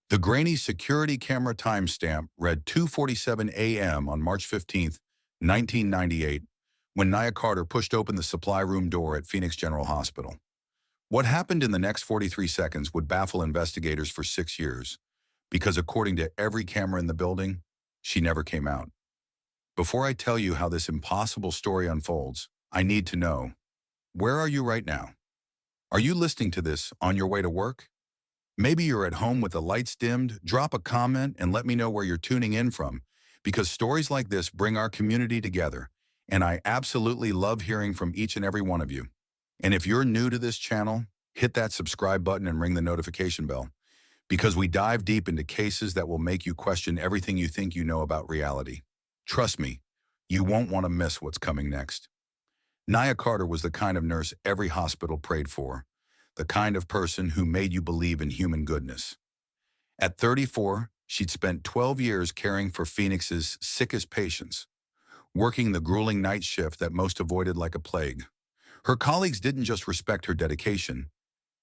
The grainy security camera timestamp read 2:47 a.m. on March 15th, 1998, when Nia Carter pushed open the supply room door at Phoenix General Hospital. What happened in the next 43 seconds would baffle investigators for 6 years, because according to every camera in the building, she never came out. Before I tell you how this impossible story unfolds, I need to know, where are you right now? Are you listening to this on your way to work? Maybe you're at home with the lights dimmed. Drop a comment and let me know where you're tuning in from, because stories like this bring our community together, and I absolutely love hearing from each and every one of you. And if you're new to this channel, hit that subscribe button and ring the notification bell, because we dive deep into cases that will make you question everything you think you know about reality. Trust me, you won't want to miss what's coming next. Nia Carter was the kind of nurse every hospital prayed for, the kind of person who made you believe in human goodness. At 34, she'd spent 12 years caring for Phoenix's sickest patients, working the grueling night shift that most avoided like a plague. Her colleagues didn't just respect her dedication,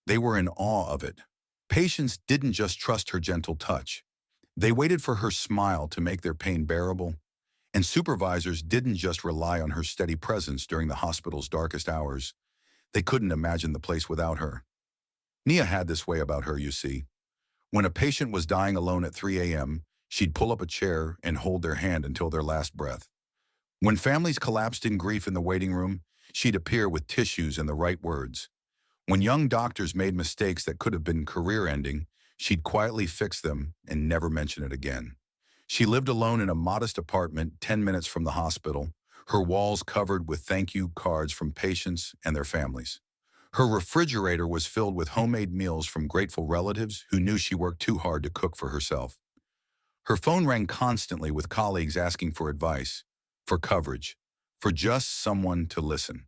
they were in awe of it. Patients didn't just trust her gentle touch. They waited for her smile to make their pain bearable, and supervisors didn't just rely on her steady presence during the hospital's darkest hours. They couldn't imagine the place without her. Nia had this way about her, you see. When a patient was dying alone at 3 a.m., she'd pull up a chair and hold their hand until their last breath. When families collapsed in grief in the waiting room, she'd appear with tissues and the right words. When young doctors made mistakes that could have been career-ending, she'd quietly fix them and never mention it again. She lived alone in a modest apartment 10 minutes from the hospital, her walls covered with thank you cards from patients and their families. Her refrigerator was filled with homemade meals from grateful relatives who knew she worked too hard to cook for herself. Her phone rang constantly with colleagues asking for advice, for coverage, for just someone to listen.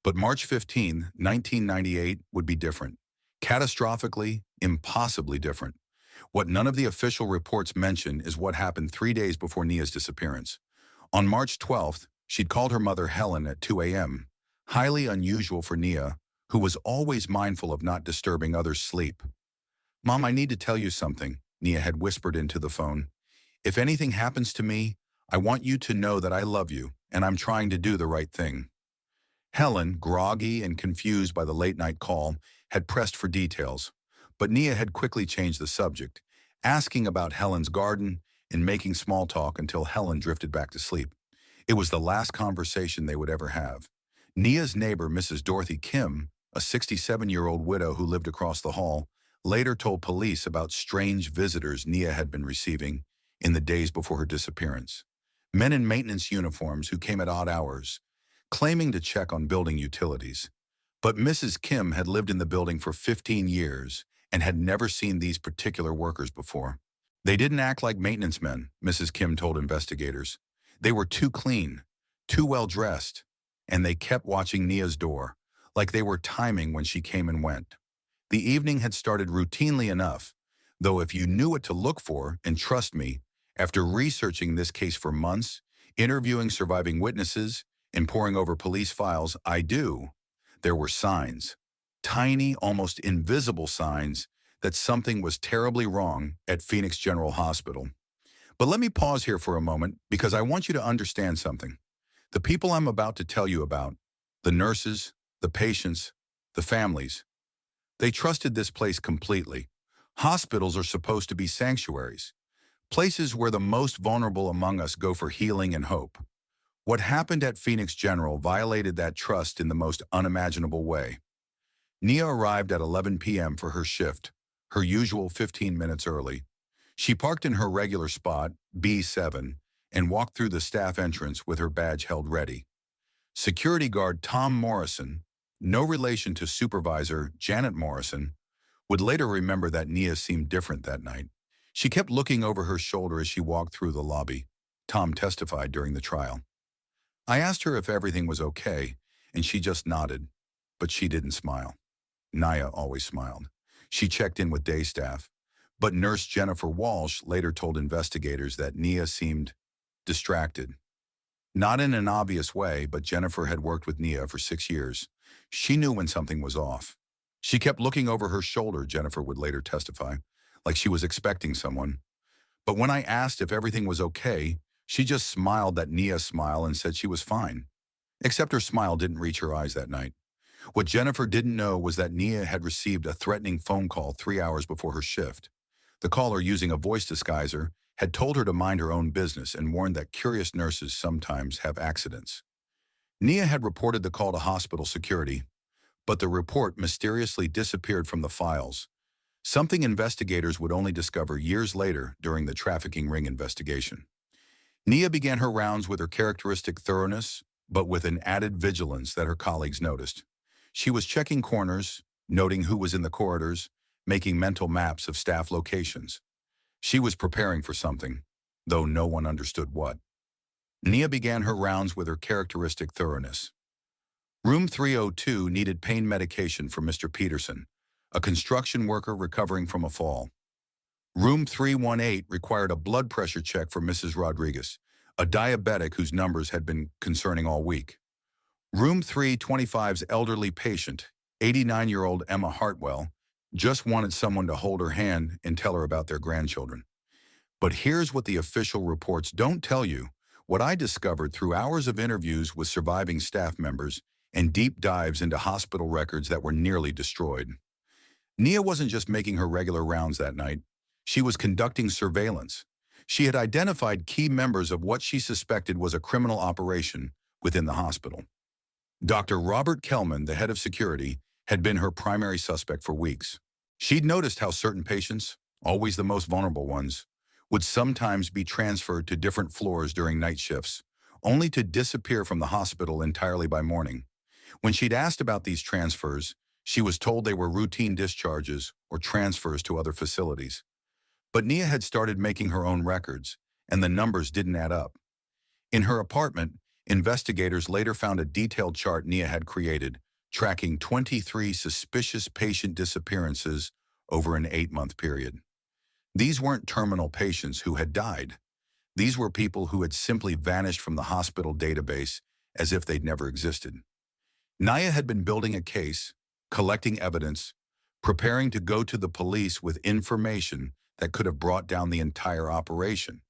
But March 15, 1998 would be different. Catastrophically, impossibly different. What none of the official reports mention is what happened 3 days before Nia's disappearance. On March 12th, she'd called her mother Helen at 2 a.m., highly unusual for Nia, who was always mindful of not disturbing others' sleep. "Mom, I need to tell you something," Nia had whispered into the phone. "If anything happens to me, I want you to know that I love you, and I'm trying to do the right thing." Helen, groggy and confused by the late-night call, had pressed for details, but Nia had quickly changed the subject, asking about Helen's garden and making small talk until Helen drifted back to sleep. It was the last conversation they would ever have. Nia's neighbor, Mrs. Dorothy Kim, a 67-year-old widow who lived across the hall, later told police about strange visitors Nia had been receiving in the days before her disappearance. Men in maintenance uniforms who came at odd hours, claiming to check on building utilities. But Mrs. Kim had lived in the building for 15 years and had never seen these particular workers before. They didn't act like maintenance men, Mrs. Kim told investigators. They were too clean, too well-dressed, and they kept watching Nia's door, like they were timing when she came and went. The evening had started routinely enough, though if you knew what to look for, and trust me, after researching this case for months, interviewing surviving witnesses, and poring over police files, I do, there were signs. Tiny, almost invisible signs that something was terribly wrong at Phoenix General Hospital. But let me pause here for a moment, because I want you to understand something. The people I'm about to tell you about, the nurses, the patients, the families, they trusted this place completely. Hospitals are supposed to be sanctuaries, places where the most vulnerable among us go for healing and hope. What happened at Phoenix General violated that trust in the most unimaginable way. Nia arrived at 11 p.m. for her shift, her usual 15 minutes early. She parked in her regular spot, B7, and walked through the staff entrance with her badge held ready. Security guard Tom Morrison, no relation to supervisor Janet Morrison, would later remember that Nia seemed different that night. She kept looking over her shoulder as she walked through the lobby, Tom testified during the trial. I asked her if everything was okay, and she just nodded, but she didn't smile. Nia always smiled. She checked in with day staff, but nurse Jennifer Walsh later told investigators that Nia seemed distracted. Not in an obvious way, but Jennifer had worked with Nia for 6 years. She knew when something was off. She kept looking over her shoulder, Jennifer would later testify, like she was expecting someone. But when I asked if everything was okay, she just smiled that Nia smile and said she was fine. Except her smile didn't reach her eyes that night. What Jennifer didn't know was that Nia had received a threatening phone call 3 hours before her shift. The caller, using a voice disguiser, had told her to mind her own business and warned that curious nurses sometimes have accidents. Nia had reported the call to hospital security, but the report mysteriously disappeared from the files, something investigators would only discover years later during the trafficking ring investigation. Nia began her rounds with her characteristic thoroughness, but with an added vigilance that her colleagues noticed. She was checking corners, noting who was in the corridors, making mental maps of staff locations. She was preparing for something, though no one understood what. Nia began her rounds with her characteristic thoroughness. Room 302 needed pain medication for Mr. Peterson, a construction worker recovering from a fall. Room 318 required a blood pressure check for Mrs. Rodriguez, a diabetic whose numbers had been concerning all week. Room 325's elderly patient, 89-year-old Emma Hartwell, just wanted someone to hold her hand and tell her about their grandchildren. But here's what the official reports don't tell you, what I discovered through hours of interviews with surviving staff members and deep dives into hospital records that were nearly destroyed. Nia wasn't just making her regular rounds that night. She was conducting surveillance. She had identified key members of what she suspected was a criminal operation within the hospital. Dr. Robert Kellman, the head of security, had been her primary suspect for weeks. She'd noticed how certain patients, always the most vulnerable ones, would sometimes be transferred to different floors during night shifts, only to disappear from the hospital entirely by morning. When she'd asked about these transfers, she was told they were routine discharges or transfers to other facilities. But Nia had started making her own records, and the numbers didn't add up. In her apartment, investigators later found a detailed chart Nia had created, tracking 23 suspicious patient disappearances over an 8-month period. These weren't terminal patients who had died. These were people who had simply vanished from the hospital database as if they'd never existed. Nia had been building a case, collecting evidence, preparing to go to the police with information that could have brought down the entire operation.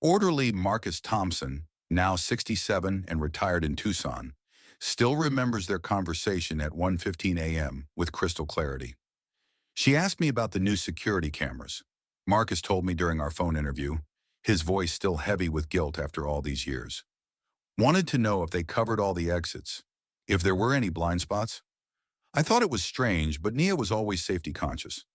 Orderly Marcus Thompson, now 67 and retired in Tucson, still remembers their conversation at 1:15 a.m. with crystal clarity. She asked me about the new security cameras. Marcus told me during our phone interview, his voice still heavy with guilt after all these years. Wanted to know if they covered all the exits, if there were any blind spots. I thought it was strange, but Nia was always safety conscious.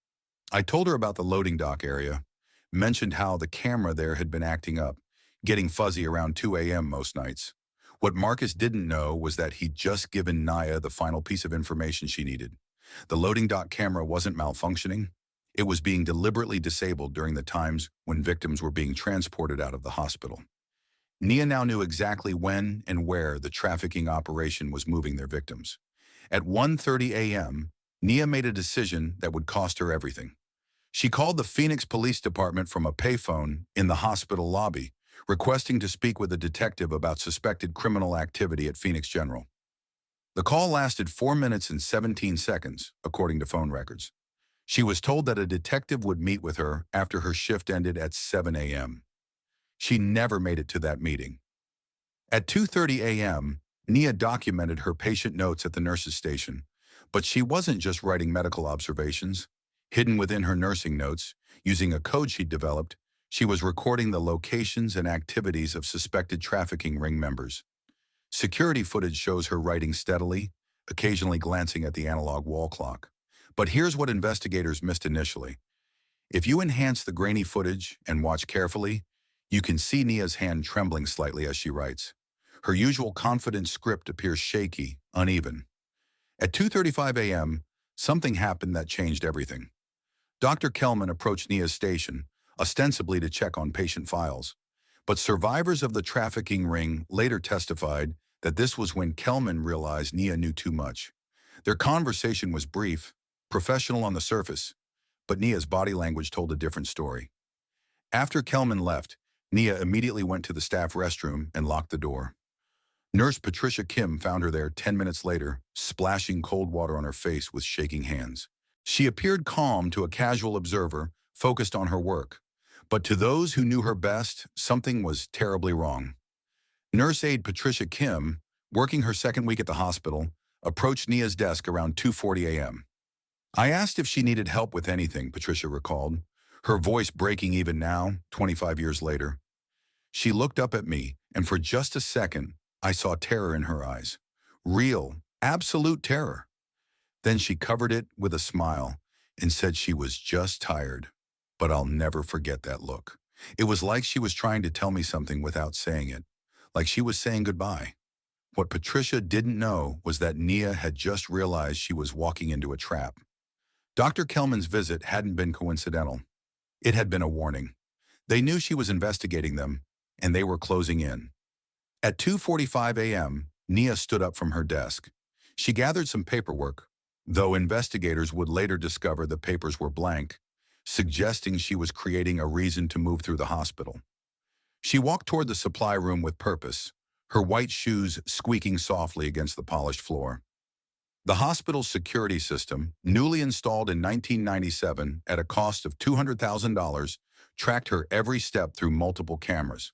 I told her about the loading dock area, mentioned how the camera there had been acting up, getting fuzzy around 2 a.m. most nights. What Marcus didn't know was that he'd just given Nia the final piece of information she needed. The loading dock camera wasn't malfunctioning. It was being deliberately disabled during the times when victims were being transported out of the hospital. Nia now knew exactly when and where the trafficking operation was moving their victims. At 1:30 a.m., Nia made a decision that would cost her everything. She called the Phoenix Police Department from a payphone in the hospital lobby, requesting to speak with a detective about suspected criminal activity at Phoenix General. The call lasted 4 minutes and 17 seconds, according to phone records. She was told that a detective would meet with her after her shift ended at 7 a.m. She never made it to that meeting. At 2:30 a.m., Nia documented her patient notes at the nurse's station, but she wasn't just writing medical observations. Hidden within her nursing notes, using a code she'd developed, she was recording the locations and activities of suspected trafficking ring members. Security footage shows her writing steadily, occasionally glancing at the analog wall clock. But here's what investigators missed initially. If you enhance the grainy footage and watch carefully, you can see Nia's hand trembling slightly as she writes. Her usual confident script appears shaky, uneven. At 2:35 a.m., something happened that changed everything. Dr. Kellman approached Nia's station, ostensibly to check on patient files. But survivors of the trafficking ring later testified that this was when Kellman realized Nia knew too much. Their conversation was brief, professional on the surface, but Nia's body language told a different story. After Kellman left, Nia immediately went to the staff restroom and locked the door. Nurse Patricia Kim found her there 10 minutes later, splashing cold water on her face with shaking hands. She appeared calm to a casual observer, focused on her work. But to those who knew her best, something was terribly wrong. Nurse aide Patricia Kim, working her second week at the hospital, approached Nia's desk around 2:40 a.m. "I asked if she needed help with anything," Patricia recalled, her voice breaking even now, 25 years later. She looked up at me, and for just a second, I saw terror in her eyes. Real, absolute terror. Then she covered it with a smile and said she was just tired. But I'll never forget that look. It was like she was trying to tell me something without saying it, like she was saying goodbye. What Patricia didn't know was that Nia had just realized she was walking into a trap. Dr. Kelman's visit hadn't been coincidental. It had been a warning. They knew she was investigating them, and they were closing in. At 2:45 a.m., Nia stood up from her desk. She gathered some paperwork, though investigators would later discover the papers were blank, suggesting she was creating a reason to move through the hospital. She walked toward the supply room with purpose, her white shoes squeaking softly against the polished floor. The hospital's security system, newly installed in 1997 at a cost of $200,000, tracked her every step through multiple cameras.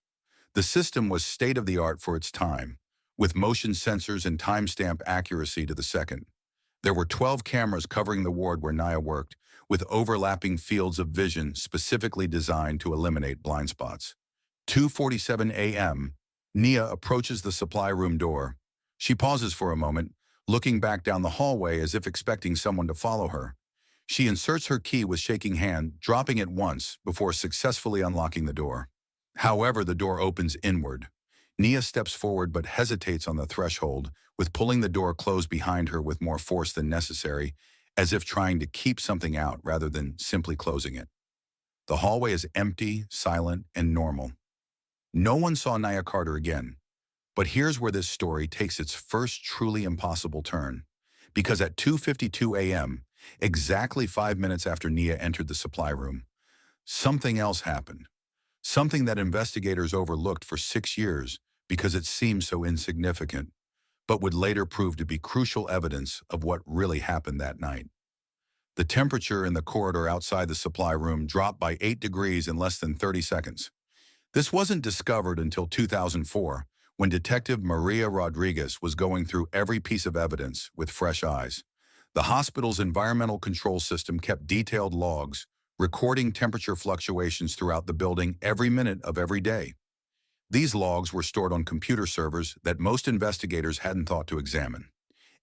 The system was state-of-the-art for its time, with motion sensors and timestamp accuracy to the second. There were 12 cameras covering the ward where Nia worked, with overlapping fields of vision specifically designed to eliminate blind spots. 2:47 a.m., Nia approaches the supply room door. She pauses for a moment, looking back down the hallway as if expecting someone to follow her. She inserts her key with shaking hand, dropping it once before successfully unlocking the door. However, the door opens inward. Nia steps forward but hesitates on the threshold, with pulling the door closed behind her with more force than necessary, as if trying to keep something out rather than simply closing it. The hallway is empty, silent, and normal. No one saw Nia Carter again. But here's where this story takes its first truly impossible turn. Because at 2:52 a.m., exactly 5 minutes after Nia entered the supply room, something else happened. Something that investigators overlooked for 6 years because it seemed so insignificant, but would later prove to be crucial evidence of what really happened that night. The temperature in the corridor outside the supply room dropped by 8 degrees in less than 30 seconds. This wasn't discovered until 2004, when Detective Maria Rodriguez was going through every piece of evidence with fresh eyes. The hospital's environmental control system kept detailed logs, recording temperature fluctuations throughout the building every minute of every day. These logs were stored on computer servers that most investigators hadn't thought to examine.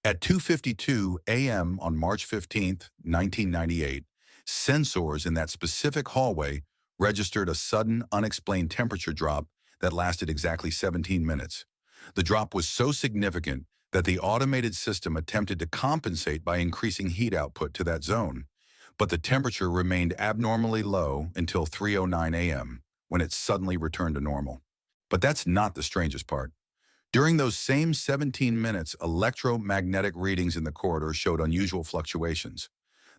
At 2:52 a.m. on March 15, 1998, sensors in that specific hallway registered a sudden, unexplained temperature drop that lasted exactly 17 minutes. The drop was so significant that the automated system attempted to compensate by increasing heat output to that zone. But the temperature remained abnormally low until 3:09 a.m., when it suddenly returned to normal. But that's not the strangest part. During those same 17 minutes, electromagnetic readings in the corridor showed unusual fluctuations.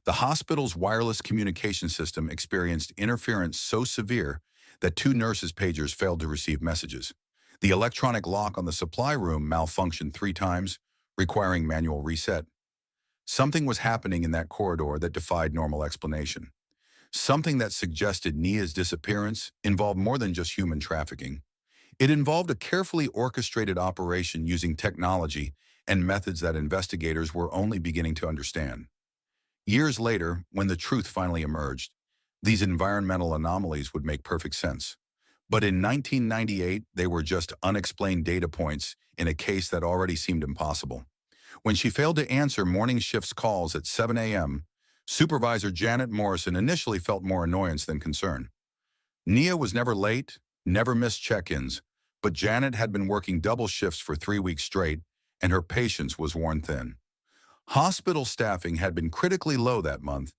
The hospital's wireless communication system experienced interference so severe that 2 nurses' pagers failed to receive messages. The electronic lock on the supply room malfunctioned 3 times, requiring manual reset. Something was happening in that corridor that defied normal explanation. Something that suggested Nia's disappearance involved more than just human trafficking. It involved a carefully orchestrated operation using technology and methods that investigators were only beginning to understand. Years later, when the truth finally emerged, these environmental anomalies would make perfect sense. But in 1998, they were just unexplained data points in a case that already seemed impossible. When she failed to answer morning shift's calls at 7 a.m., Supervisor Janet Morrison initially felt more annoyance than concern. Nia was never late, never missed check-ins, but Janet had been working double shifts for 3 weeks straight, and her patience was worn thin. Hospital staffing had been critically low that month,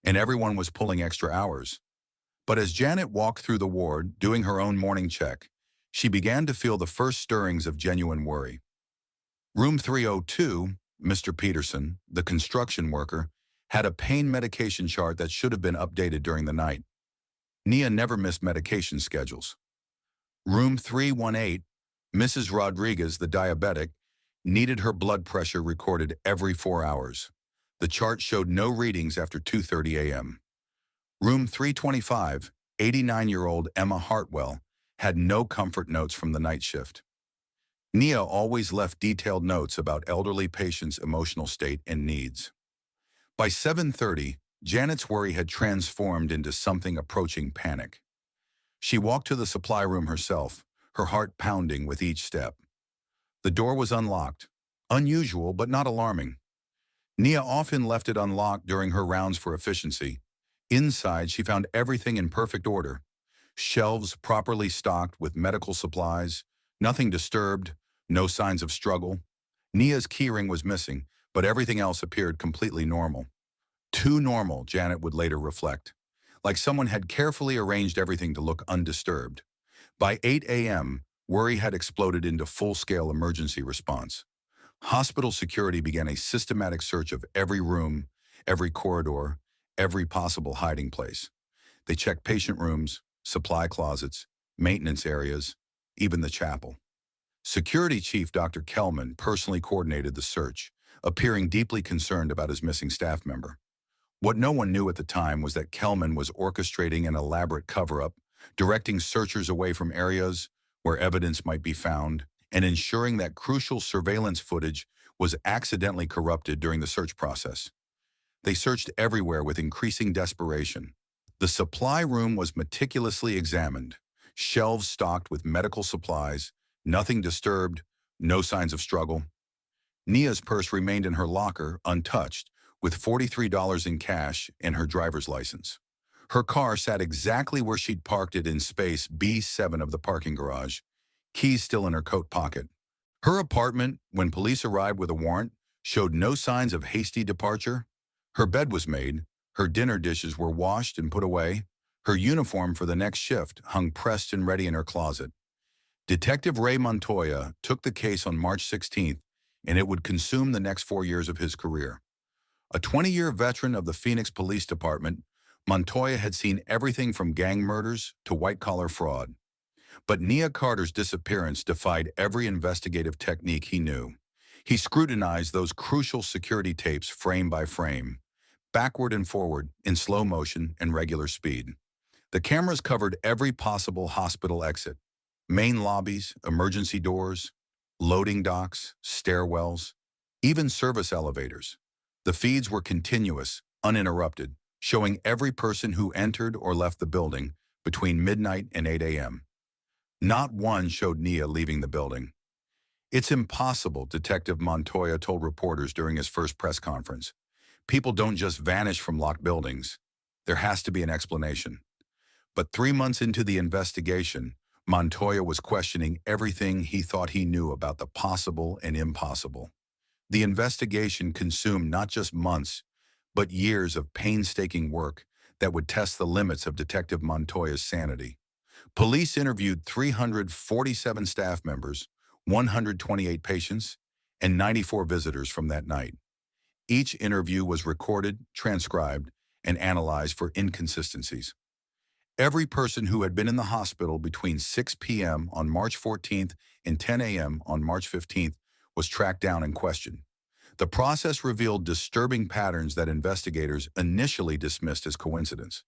and everyone was pulling extra hours. But as Janet walked through the ward, doing her own morning check, she began to feel the first stirrings of genuine worry. Room 302, Mr. Peterson, the construction worker, had a pain medication chart that should have been updated during the night. Nia never missed medication schedules. Room 318, Mrs. Rodriguez, the diabetic, needed her blood pressure recorded every 4 hours. The chart showed no readings after 2:30 a.m. Room 325, 89-year-old Emma Hartwell, had no comfort notes from the night shift. Nia always left detailed notes about elderly patients' emotional state and needs. By 7:30, Janet's worry had transformed into something approaching panic. She walked to the supply room herself, her heart pounding with each step. The door was unlocked, unusual but not alarming. Nia often left it unlocked during her rounds for efficiency. Inside, she found everything in perfect order. Shelves properly stocked with medical supplies, nothing disturbed, no signs of struggle. Nia's keyring was missing, but everything else appeared completely normal. Too normal, Janet would later reflect. Like someone had carefully arranged everything to look undisturbed. By 8 a.m., worry had exploded into full-scale emergency response. Hospital security began a systematic search of every room, every corridor, every possible hiding place. They checked patient rooms, supply closets, maintenance areas, even the chapel. Security Chief Dr. Kellman personally coordinated the search, appearing deeply concerned about his missing staff member. What no one knew at the time was that Kellman was orchestrating an elaborate cover-up, directing searchers away from areas where evidence might be found, and ensuring that crucial surveillance footage was accidentally corrupted during the search process. They searched everywhere with increasing desperation. The supply room was meticulously examined, shelves stocked with medical supplies, nothing disturbed, no signs of struggle. Nia's purse remained in her locker, untouched, with $43 in cash and her driver's license. Her car sat exactly where she'd parked it in space B7 of the parking garage, keys still in her coat pocket. Her apartment, when police arrived with a warrant, showed no signs of hasty departure. Her bed was made, her dinner dishes were washed and put away, her uniform for the next shift hung pressed and ready in her closet. Detective Ray Montoya took the case on March 16th, and it would consume the next 4 years of his career. A 20-year veteran of the Phoenix Police Department, Montoya had seen everything from gang murders to white-collar fraud. But Nia Carter's disappearance defied every investigative technique he knew. He scrutinized those crucial security tapes frame by frame, backward and forward, in slow motion and regular speed. The cameras covered every possible hospital exit, main lobbies, emergency doors, loading docks, stairwells, even service elevators. The feeds were continuous, uninterrupted, showing every person who entered or left the building between midnight and 8 a.m. Not one showed Nia leaving the building. "It's impossible," Detective Montoya told reporters during his first press conference. "People don't just vanish from locked buildings. There has to be an explanation." But 3 months into the investigation, Montoya was questioning everything he thought he knew about the possible and impossible. The investigation consumed not just months, but years of painstaking work that would test the limits of Detective Montoya's sanity. Police interviewed 347 staff members, 128 patients, and 94 visitors from that night. Each interview was recorded, transcribed, and analyzed for inconsistencies. Every person who had been in the hospital between 6 p.m. on March 14th and 10 a.m. on March 15th was tracked down and questioned. The process revealed disturbing patterns that investigators initially dismissed as coincidence.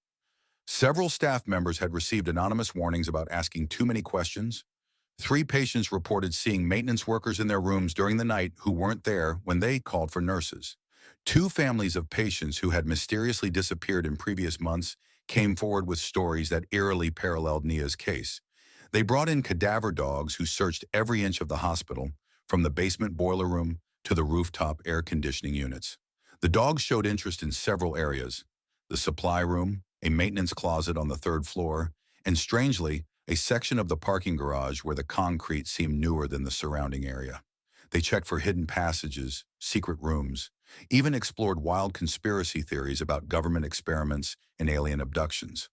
Several staff members had received anonymous warnings about asking too many questions. 3 patients reported seeing maintenance workers in their rooms during the night who weren't there when they called for nurses. 2 families of patients who had mysteriously disappeared in previous months came forward with stories that eerily paralleled Nia's case. They brought in cadaver dogs who searched every inch of the hospital, from the basement boiler room to the rooftop air conditioning units. The dogs showed interest in several areas: the supply room, a maintenance closet on the 3rd floor, and strangely, a section of the parking garage where the concrete seemed newer than the surrounding area. They checked for hidden passages, secret rooms, even explored wild conspiracy theories about government experiments and alien abductions.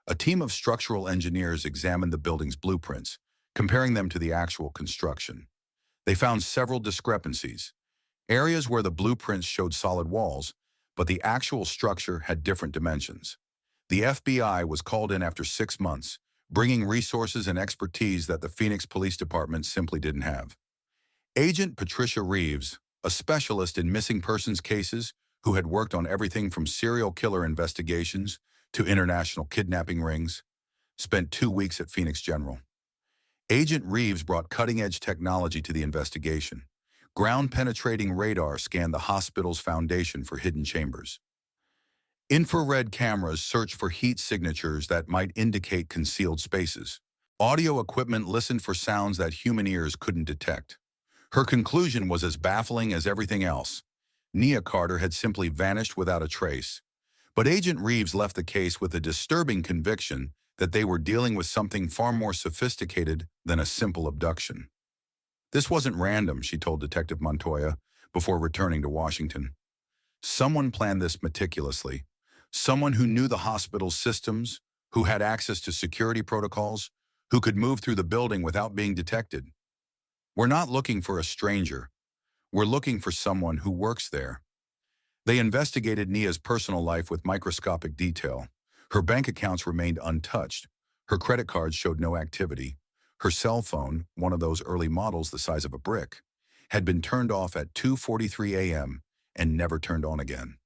A team of structural engineers examined the building's blueprints, comparing them to the actual construction. They found several discrepancies, areas where the blueprints showed solid walls, but the actual structure had different dimensions. The FBI was called in after 6 months, bringing resources and expertise that the Phoenix Police Department simply didn't have. Agent Patricia Reeves, a specialist in missing persons cases who had worked on everything from serial killer investigations to international kidnapping rings, spent 2 weeks at Phoenix General. Agent Reeves brought cutting-edge technology to the investigation. Ground-penetrating radar scanned the hospital's foundation for hidden chambers. Infrared cameras searched for heat signatures that might indicate concealed spaces. Audio equipment listened for sounds that human ears couldn't detect. Her conclusion was as baffling as everything else. Nia Carter had simply vanished without a trace. But Agent Reeves left the case with a disturbing conviction that they were dealing with something far more sophisticated than a simple abduction. This wasn't random, she told Detective Montoya before returning to Washington. Someone planned this meticulously. Someone who knew the hospital's systems, who had access to security protocols, who could move through the building without being detected. We're not looking for a stranger. We're looking for someone who works there. They investigated Nia's personal life with microscopic detail. Her bank accounts remained untouched. Her credit cards showed no activity. Her cell phone, one of those early models the size of a brick, had been turned off at 2:43 a.m. and never turned on again.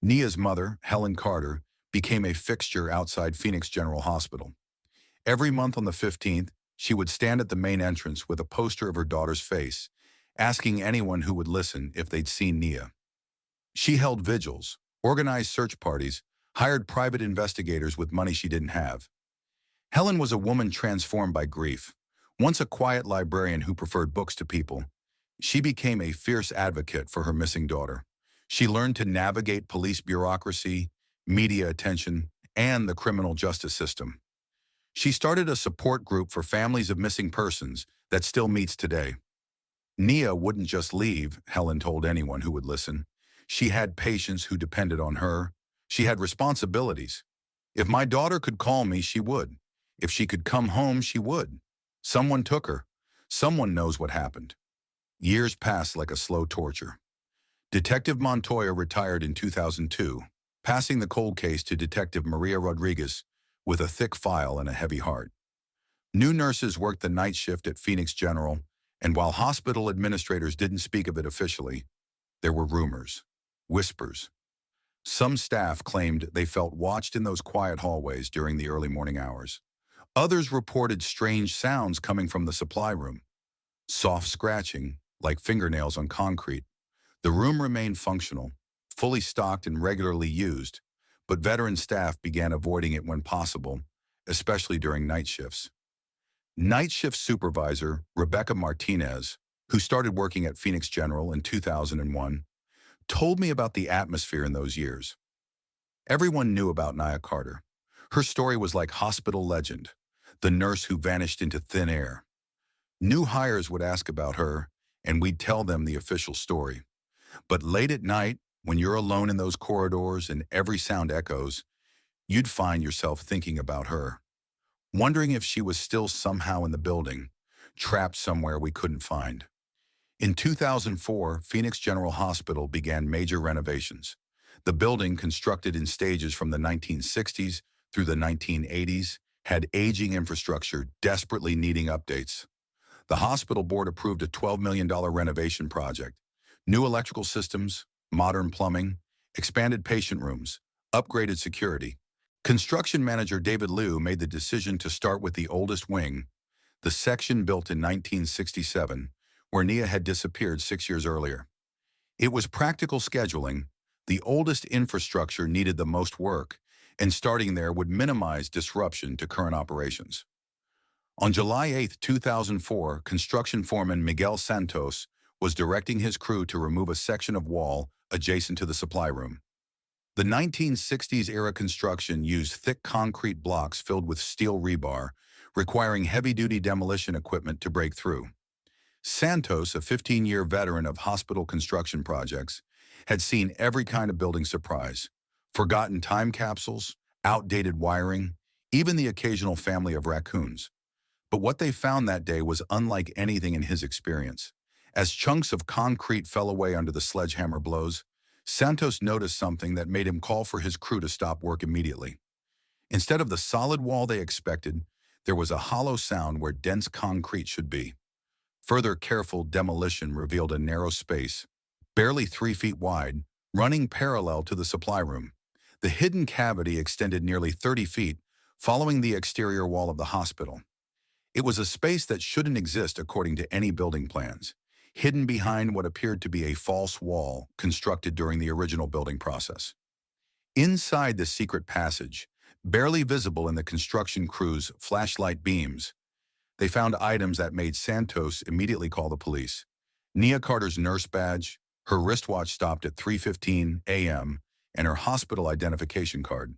Nia's mother, Helen Carter, became a fixture outside Phoenix General Hospital. Every month on the 15th, she would stand at the main entrance with a poster of her daughter's face, asking anyone who would listen if they'd seen Nia. She held vigils, organized search parties, hired private investigators with money she didn't have. Helen was a woman transformed by grief. Once a quiet librarian who preferred books to people, she became a fierce advocate for her missing daughter. She learned to navigate police bureaucracy, media attention, and the criminal justice system. She started a support group for families of missing persons that still meets today. Nia wouldn't just leave, Helen told anyone who would listen. She had patients who depended on her. She had responsibilities. If my daughter could call me, she would. If she could come home, she would. Someone took her. Someone knows what happened. Years passed like a slow torture. Detective Montoya retired in 2002, passing the cold case to Detective Maria Rodriguez with a thick file and a heavy heart. New nurses worked the night shift at Phoenix General, and while hospital administrators didn't speak of it officially, there were rumors, whispers. Some staff claimed they felt watched in those quiet hallways during the early morning hours. Others reported strange sounds coming from the supply room. Soft scratching, like fingernails on concrete. The room remained functional, fully stocked and regularly used, but veteran staff began avoiding it when possible, especially during night shifts. Night shift supervisor Rebecca Martinez, who started working at Phoenix General in 2001, told me about the atmosphere in those years. Everyone knew about Nia Carter. Her story was like hospital legend, the nurse who vanished into thin air. New hires would ask about her, and we'd tell them the official story. But late at night, when you're alone in those corridors and every sound echoes, you'd find yourself thinking about her, wondering if she was still somehow in the building, trapped somewhere we couldn't find. In 2004, Phoenix General Hospital began major renovations. The building, constructed in stages from the 1960s through the 1980s, had aging infrastructure desperately needing updates. The hospital board approved a $12 million renovation project. New electrical systems, modern plumbing, expanded patient rooms, upgraded security. Construction manager David Liu made the decision to start with the oldest wing, the section built in 1967, where Nia had disappeared 6 years earlier. It was practical scheduling. The oldest infrastructure needed the most work, and starting there would minimize disruption to current operations. On July 8, 2004, construction foreman Miguel Santos was directing his crew to remove a section of wall adjacent to the supply room. The 1960s-era construction used thick concrete blocks filled with steel rebar, requiring heavy-duty demolition equipment to break through. Santos, a 15-year veteran of hospital construction projects, had seen every kind of building surprise: forgotten time capsules, outdated wiring, even the occasional family of raccoons. But what they found that day was unlike anything in his experience. As chunks of concrete fell away under the sledgehammer blows, Santos noticed something that made him call for his crew to stop work immediately. Instead of the solid wall they expected, there was a hollow sound where dense concrete should be. Further careful demolition revealed a narrow space, barely 3 feet wide, running parallel to the supply room. The hidden cavity extended nearly 30 feet, following the exterior wall of the hospital. It was a space that shouldn't exist according to any building plans, hidden behind what appeared to be a false wall constructed during the original building process. Inside the secret passage, barely visible in the construction crew's flashlight beams, they found items that made Santos immediately call the police. Nia Carter's nurse badge, her wristwatch stopped at 3:15 a.m., and her hospital identification card.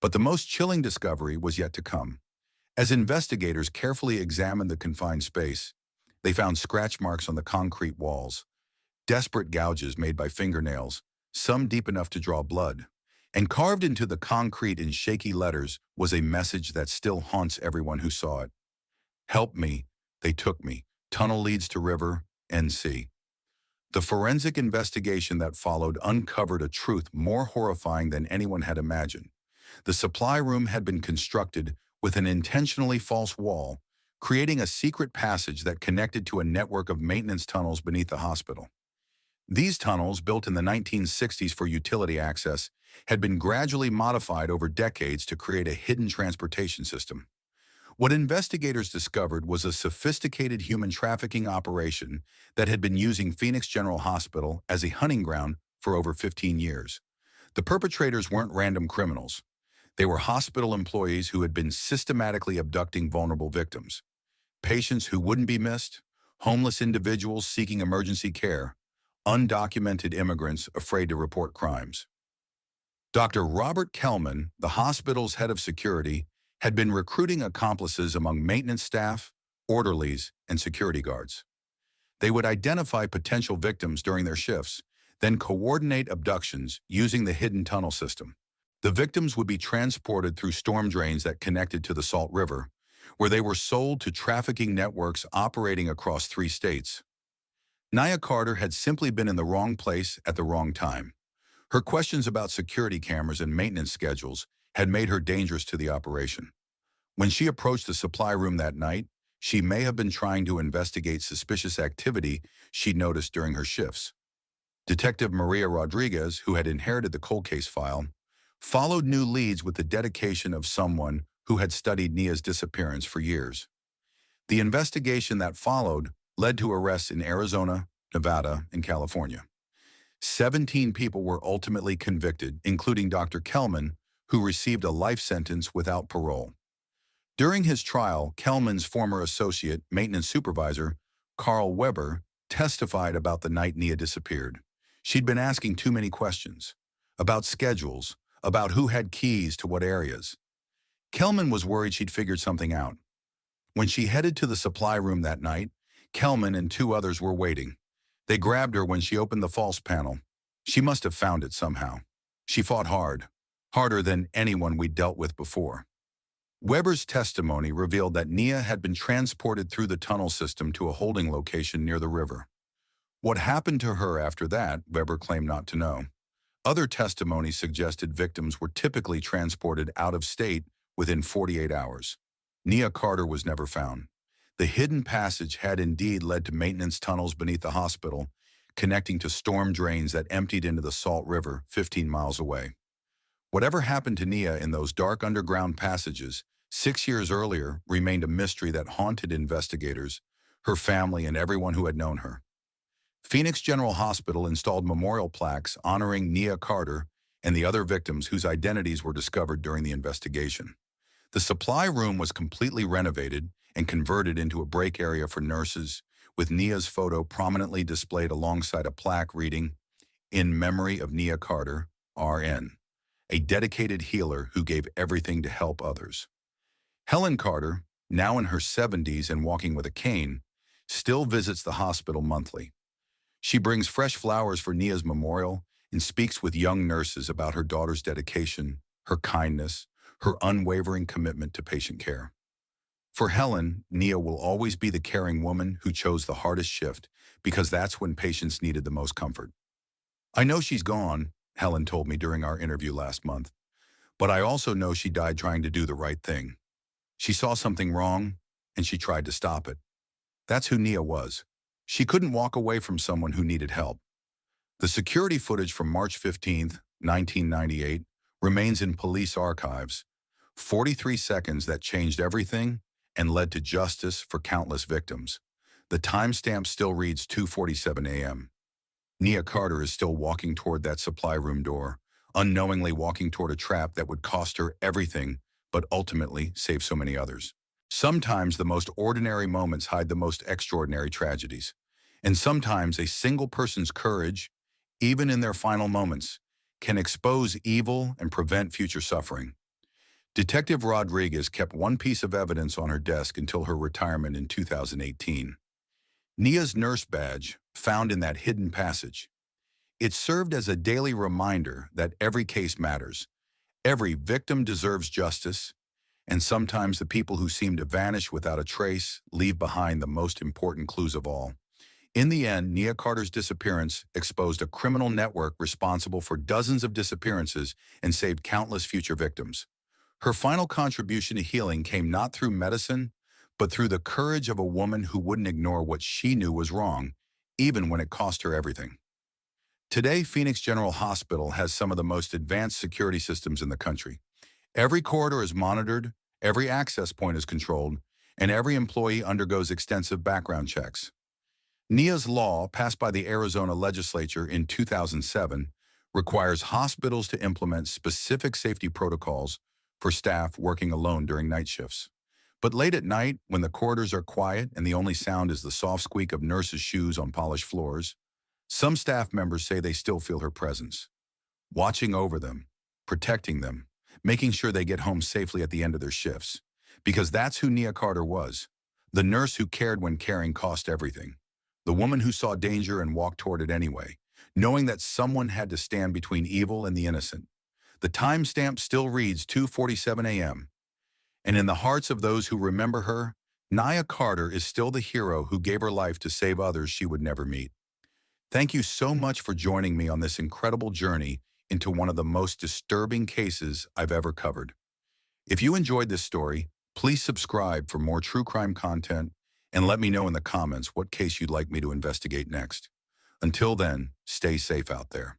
But the most chilling discovery was yet to come. As investigators carefully examined the confined space, they found scratch marks on the concrete walls, desperate gouges made by fingernails, some deep enough to draw blood. And carved into the concrete in shaky letters was a message that still haunts everyone who saw it. Help me, they took me. Tunnel leads to river, NC. The forensic investigation that followed uncovered a truth more horrifying than anyone had imagined. The supply room had been constructed with an intentionally false wall, creating a secret passage that connected to a network of maintenance tunnels beneath the hospital. These tunnels, built in the 1960s for utility access, had been gradually modified over decades to create a hidden transportation system. What investigators discovered was a sophisticated human trafficking operation that had been using Phoenix General Hospital as a hunting ground for over 15 years. The perpetrators weren't random criminals. They were hospital employees who had been systematically abducting vulnerable victims. Patients who wouldn't be missed, homeless individuals seeking emergency care, undocumented immigrants afraid to report crimes. Dr. Robert Kellman, the hospital's head of security, had been recruiting accomplices among maintenance staff, orderlies, and security guards. They would identify potential victims during their shifts, then coordinate abductions using the hidden tunnel system. The victims would be transported through storm drains that connected to the Salt River, where they were sold to trafficking networks operating across 3 states. Nia Carter had simply been in the wrong place at the wrong time. Her questions about security cameras and maintenance schedules had made her dangerous to the operation. When she approached the supply room that night, she may have been trying to investigate suspicious activity she'd noticed during her shifts. Detective Maria Rodriguez, who had inherited the cold case file, followed new leads with the dedication of someone who had studied Nia's disappearance for years. The investigation that followed led to arrests in Arizona, Nevada, and California. 17 people were ultimately convicted, including Dr. Kellman, who received a life sentence without parole. During his trial, Kellman's former associate, maintenance supervisor, Carl Weber, testified about the night Nia disappeared. She'd been asking too many questions about schedules, about who had keys to what areas. Kellman was worried she'd figured something out. When she headed to the supply room that night, Kellman and 2 others were waiting. They grabbed her when she opened the false panel. She must have found it somehow. She fought hard, harder than anyone we'd dealt with before. Weber's testimony revealed that Nia had been transported through the tunnel system to a holding location near the river. What happened to her after that, Weber claimed not to know. Other testimony suggested victims were typically transported out of state within 48 hours. Nia Carter was never found. The hidden passage had indeed led to maintenance tunnels beneath the hospital, connecting to storm drains that emptied into the Salt River 15 miles away. Whatever happened to Nia in those dark underground passages 6 years earlier remained a mystery that haunted investigators, her family, and everyone who had known her. Phoenix General Hospital installed memorial plaques honoring Nia Carter and the other victims whose identities were discovered during the investigation. The supply room was completely renovated and converted into a break area for nurses, with Nia's photo prominently displayed alongside a plaque reading, "In memory of Nia Carter, RN, a dedicated healer who gave everything to help others." Helen Carter, now in her 70s and walking with a cane, still visits the hospital monthly. She brings fresh flowers for Nia's memorial and speaks with young nurses about her daughter's dedication, her kindness, her unwavering commitment to patient care. For Helen, Nia will always be the caring woman who chose the hardest shift because that's when patients needed the most comfort. "I know she's gone," Helen told me during our interview last month, "but I also know she died trying to do the right thing. She saw something wrong, and she tried to stop it." That's who Nia was. She couldn't walk away from someone who needed help. The security footage from March 15, 1998, remains in police archives. 43 seconds that changed everything and led to justice for countless victims. The timestamp still reads 2:47 a.m. Nia Carter is still walking toward that supply room door, unknowingly walking toward a trap that would cost her everything, but ultimately save so many others. Sometimes the most ordinary moments hide the most extraordinary tragedies. And sometimes a single person's courage, even in their final moments, can expose evil and prevent future suffering. Detective Rodriguez kept one piece of evidence on her desk until her retirement in 2018. Nia's nurse badge, found in that hidden passage. It served as a daily reminder that every case matters. Every victim deserves justice, and sometimes the people who seem to vanish without a trace leave behind the most important clues of all. In the end, Nia Carter's disappearance exposed a criminal network responsible for dozens of disappearances and saved countless future victims. Her final contribution to healing came not through medicine, but through the courage of a woman who wouldn't ignore what she knew was wrong, even when it cost her everything. Today, Phoenix General Hospital has some of the most advanced security systems in the country. Every corridor is monitored, every access point is controlled, and every employee undergoes extensive background checks. Nia's law, passed by the Arizona legislature in 2007, requires hospitals to implement specific safety protocols for staff working alone during night shifts. But late at night, when the corridors are quiet and the only sound is the soft squeak of nurses' shoes on polished floors, some staff members say they still feel her presence, watching over them, protecting them, making sure they get home safely at the end of their shifts. Because that's who Nia Carter was, the nurse who cared when caring cost everything, the woman who saw danger and walked toward it anyway, knowing that someone had to stand between evil and the innocent. The timestamp still reads 2:47 a.m., and in the hearts of those who remember her, Nia Carter is still the hero who gave her life to save others she would never meet. Thank you so much for joining me on this incredible journey into one of the most disturbing cases I've ever covered. If you enjoyed this story, please subscribe for more true crime content and let me know in the comments what case you'd like me to investigate next. Until then, stay safe out there.